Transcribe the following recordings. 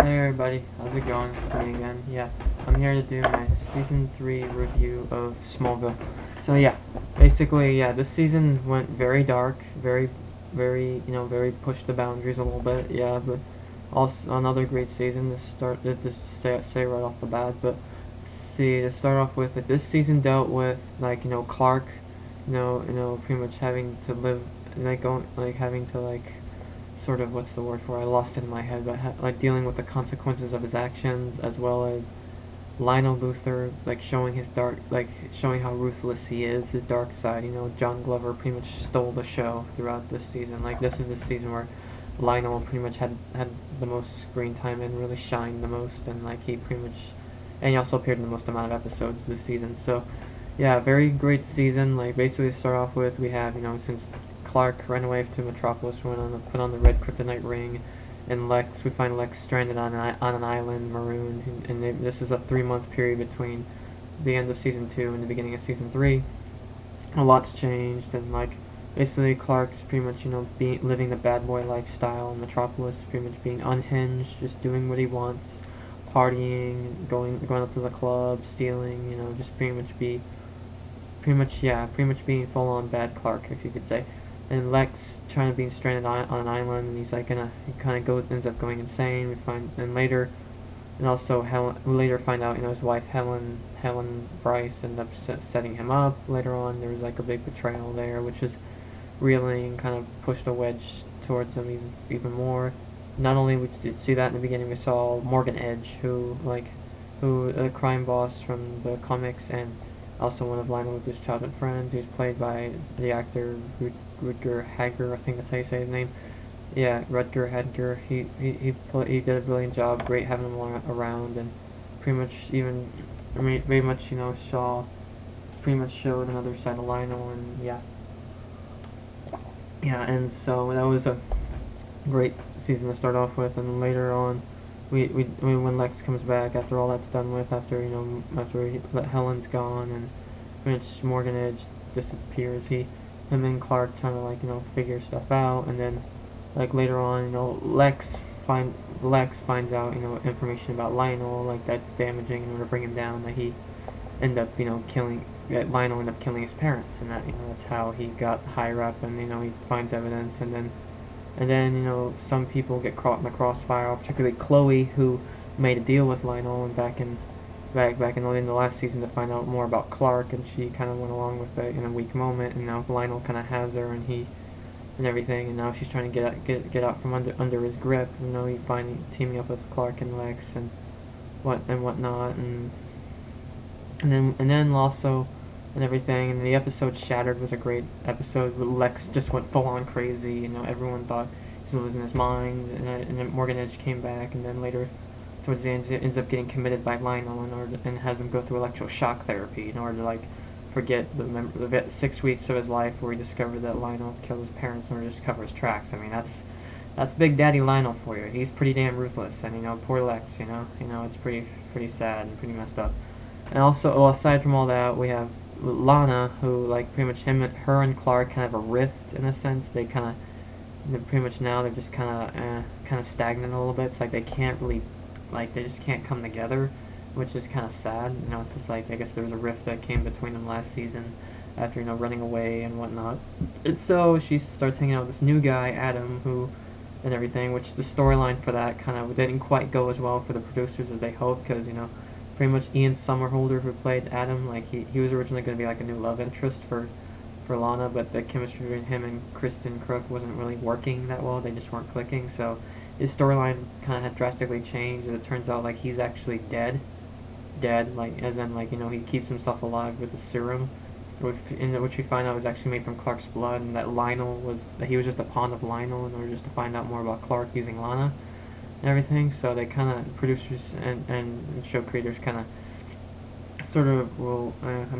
Hey everybody, how's it going? It's me again. Yeah, I'm here to do my season 3 review of Smallville. So yeah, basically, yeah, this season went very dark, very pushed the boundaries a little bit. Yeah, but also another great season to start. Just say right off the bat, but see to start off with, this season dealt with Clark, pretty much having to live having to sort of, what's the word for it? I lost it in my head, but like dealing with the consequences of his actions, as well as Lionel Luthor showing his showing how ruthless he is, his dark side. John Glover pretty much stole the show throughout this season. This is the season where Lionel pretty much had the most screen time and really shined the most, and he also appeared in the most amount of episodes this season. So yeah, very great season. Basically to start off with, we have, since Clark ran away to Metropolis, put on the red kryptonite ring, and we find Lex stranded on an island, marooned, and this is a 3-month period between the end of season 2 and the beginning of season 3. A lot's changed, and basically Clark's pretty much living the bad boy lifestyle in Metropolis, pretty much being unhinged, just doing what he wants, partying, going out to the club, stealing, just pretty much being full on bad Clark, if you could say. And Lex trying to be stranded on an island, and he kind of ends up going insane. We later find out, his wife Helen Bryce ended up setting him up. Later on, there was a big betrayal there, which is really kind of pushed a wedge towards him even more. Not only we did see that in the beginning, we saw Morgan Edge, who a crime boss from the comics, and also one of Lionel Luthor's childhood friends, who's played by the actor Rutger Hauer, I think that's how you say his name. Yeah, Rutger Hauer. He did a brilliant job. Great having him around, and very much showed another side of Lionel, and and so that was a great season to start off with. And later on, when Lex comes back after all that's done with, after Helen's gone and Morgan Edge disappears, him and Clark trying to figure stuff out, and then later on, Lex finds out information about Lionel, that's damaging, in order to bring him down, that Lionel ended up killing his parents, and that's how he got higher up, and he finds evidence, and then some people get caught in the crossfire, particularly Chloe, who made a deal with Lionel and back in the last season to find out more about Clark, and she kind of went along with it in a weak moment, and now Lionel kind of has her, and everything, and now she's trying to get out from under his grip. He finally teaming up with Clark and Lex and whatnot, and then also and everything. And the episode Shattered was a great episode. Lex just went full on crazy. Everyone thought he was losing his mind, and then Morgan Edge came back, and then later towards the end, ends up getting committed by Lionel and has him go through electroshock therapy in order to forget the 6 weeks of his life where he discovered that Lionel killed his parents in order to discover his tracks. I mean, that's Big Daddy Lionel for you. He's pretty damn ruthless, and poor Lex. It's pretty sad and pretty messed up. And also, well, aside from all that, we have Lana, who pretty much her and Clark kind of have a rift in a sense. They pretty much now they're just kind of stagnant a little bit. It's they can't really they just can't come together, which is kind of sad. It's just I guess there was a rift that came between them last season after running away and whatnot. And so she starts hanging out with this new guy, Adam, and everything, which the storyline for that kind of didn't quite go as well for the producers as they hoped, because pretty much Ian Somerhalder, who played Adam, he was originally going to be a new love interest for Lana, but the chemistry between him and Kristen Crook wasn't really working that well. They just weren't clicking, so his storyline kind of had drastically changed, and it turns out he's actually dead, as in he keeps himself alive with a serum, which we find out was actually made from Clark's blood, and that he was just a pawn of Lionel in order just to find out more about Clark using Lana and everything. So they producers and show creators sort of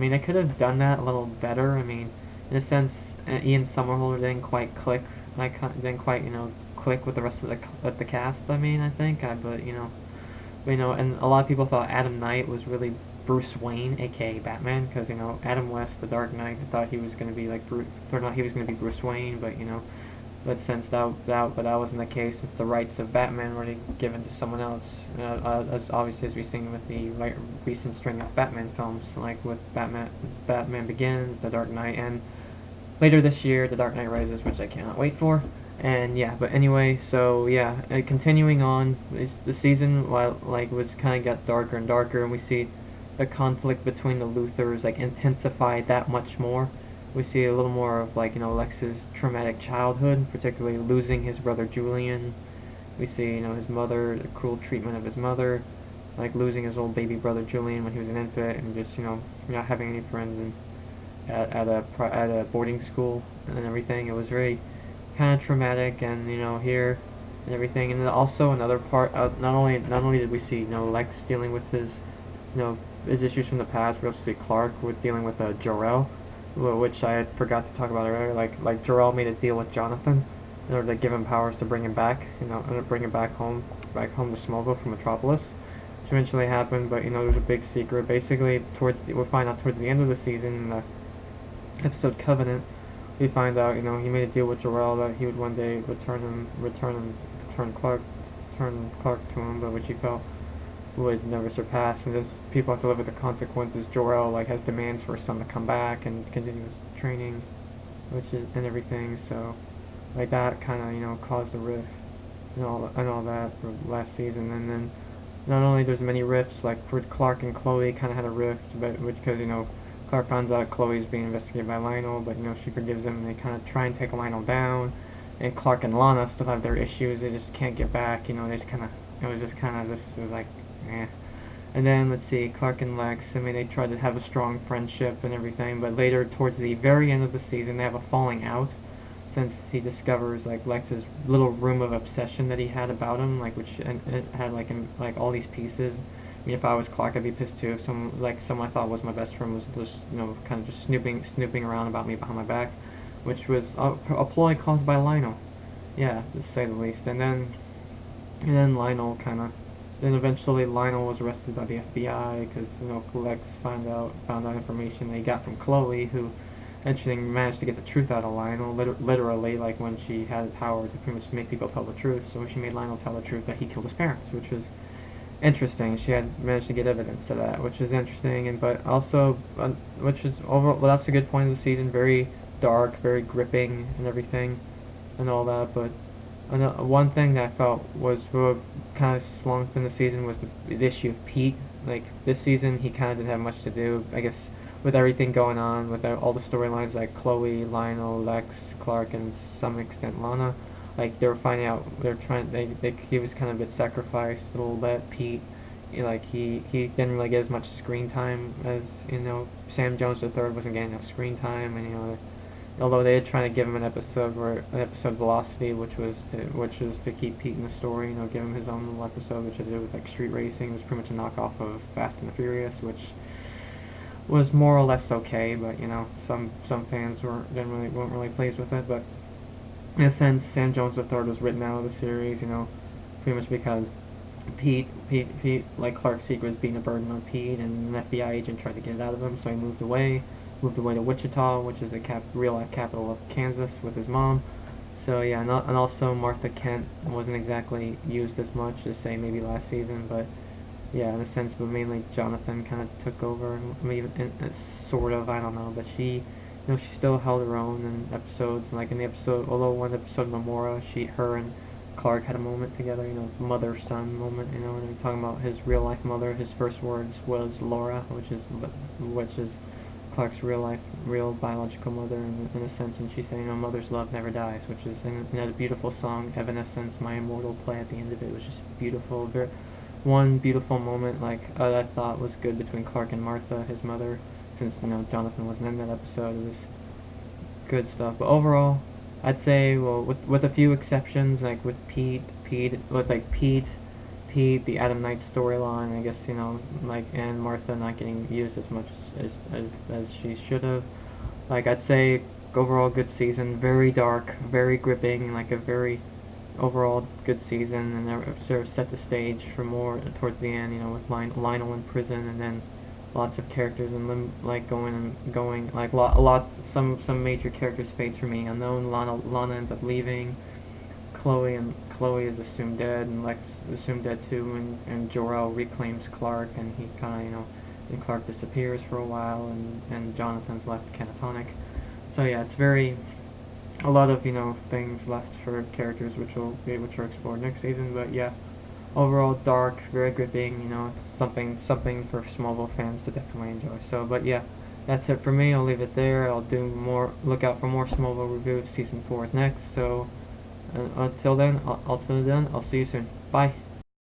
they could have done that a little better. In a sense, Ian Somerhalder didn't quite click, click with the rest of the cast. I think, and a lot of people thought Adam Knight was really Bruce Wayne, aka Batman, because Adam West, the Dark Knight, thought he was going to be Bruce Wayne, but But since that wasn't the case, since the rights of Batman were given to someone else, as obviously as we've seen with the recent string of Batman films, like with Batman Begins, The Dark Knight, and later this year, The Dark Knight Rises, which I cannot wait for. And yeah, but anyway, so yeah, continuing on, the season while like was kind of got darker and darker, and we see the conflict between the Luthors like intensify that much more. We see a little more of like Lex's traumatic childhood, particularly losing his brother Julian. We see his mother, the cruel treatment of his mother, like losing his old baby brother Julian when he was an infant, and just not having any friends and at a boarding school and everything. It was very kind of traumatic, and here and everything. And then also another part, not only did we see Lex dealing with his issues from the past, we also see Clark with dealing with Jor-El, which I forgot to talk about earlier. Like Jor-El made a deal with Jonathan in order to give him powers to bring him back, and bring him back home to Smallville from Metropolis, which eventually happened. But there was a big secret. Basically, we'll find out towards the end of the season, in the episode Covenant, we find out he made a deal with Jor-El that he would one day return Clark to him, but which he felt would never surpass, and just people have to live with the consequences. Jor-El has demands for his son to come back and continue his training, and everything. So that kind of caused a rift and all that for last season. And then not only there's many rifts, like for Clark and Chloe kind of had a rift, but because Clark finds out Chloe's being investigated by Lionel, but she forgives him, and they kind of try and take Lionel down. And Clark and Lana still have their issues; they just can't get back. They just kind of, this is like, eh. And then let's see, Clark and Lex. I mean, they tried to have a strong friendship and everything, but later, towards the very end of the season, they have a falling out, since he discovers Lex's little room of obsession that he had about him, which and it had all these pieces. I mean, if I was Clark, I'd be pissed too. If someone I thought was my best friend was just, kind of just snooping around about me behind my back, which was a ploy caused by Lionel. Yeah, to say the least. And then Lionel then eventually Lionel was arrested by the FBI because, Lex found out information that he got from Chloe, who eventually managed to get the truth out of Lionel, literally, when she had power to pretty much make people tell the truth. So she made Lionel tell the truth that he killed his parents, which was interesting. She had managed to get evidence of that, which is interesting, and but also, which is overall, well, that's a good point of the season. Very dark, very gripping, and everything, and all that. But one thing that I felt was kind of slunk in the season was the issue of Pete. This season, he kind of didn't have much to do, I guess, with everything going on, with all the storylines like Chloe, Lionel, Lex, Clark, and to some extent Lana. They were finding out, he was kind of a bit sacrificed a little bit. Pete, he didn't really get as much screen time as, Sam Jones III wasn't getting enough screen time, and, although they had tried to give him an episode Velocity, which was to keep Pete in the story, give him his own little episode, which had to do with, street racing. It was pretty much a knockoff of Fast and the Furious, which was more or less okay, but, some fans weren't really pleased with it, but in a sense, Sam Jones III was written out of the series, pretty much because Pete, Clark's secret was being a burden on Pete, and an FBI agent tried to get it out of him, so he moved away to Wichita, which is the real-life capital of Kansas, with his mom. So yeah, and also Martha Kent wasn't exactly used as much as, say, maybe last season, but yeah, in a sense, but mainly Jonathan kind of took over, and maybe sort of, I don't know, but she she still held her own in episodes. In the episode, although one episode, Memora, her and Clark had a moment together, mother-son moment, and we're talking about his real-life mother. His first words was Laura, which is Clark's real biological mother, in a sense, and she's saying, mother's love never dies, which is, and a beautiful song, Evanescence, My Immortal, play at the end of it. It was just beautiful. One beautiful moment, I thought was good between Clark and Martha, his mother, since, Jonathan wasn't in that episode. It was good stuff. But overall, I'd say, well, with a few exceptions, with Pete, the Adam Knight storyline, I guess, and Martha not getting used as much as she should have. I'd say, overall good season, very dark, very gripping, a very overall good season, and sort of set the stage for more towards the end, with Lionel in prison, and then lots of characters and like going like a lot some major characters fades for me unknown. Lana ends up leaving. Chloe is assumed dead, and Lex is assumed dead too, and Jor-El reclaims Clark, and he kind of and Clark disappears for a while, and Jonathan's left catatonic. So yeah, it's very a lot of things left for characters which are explored next season. But yeah, overall dark, very gripping. It's something for Smallville fans to definitely enjoy. So, but yeah, that's it for me. I'll leave it there. I'll do more. Look out for more Smallville reviews. Season 4 is next. So until then, I'll see you soon. Bye.